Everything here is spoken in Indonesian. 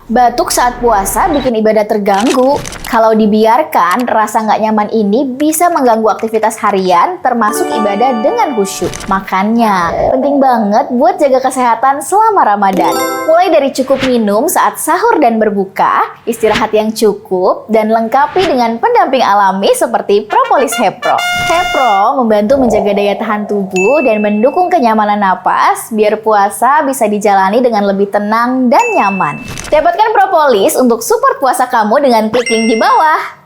Batuk saat puasa bikin ibadah terganggu. Kalau dibiarkan, rasa nggak nyaman ini bisa mengganggu aktivitas harian, termasuk ibadah dengan khusyuk. Makanya, penting banget buat jaga kesehatan selama Ramadan. Mulai dari cukup minum saat sahur dan berbuka, istirahat yang cukup, dan lengkapi dengan pendamping alami seperti propolis Hepro. Hepro membantu menjaga daya tahan tubuh dan mendukung kenyamanan napas, biar puasa bisa dijalani dengan lebih tenang dan nyaman. Dapatkan propolis untuk support puasa kamu dengan klik link di bawah.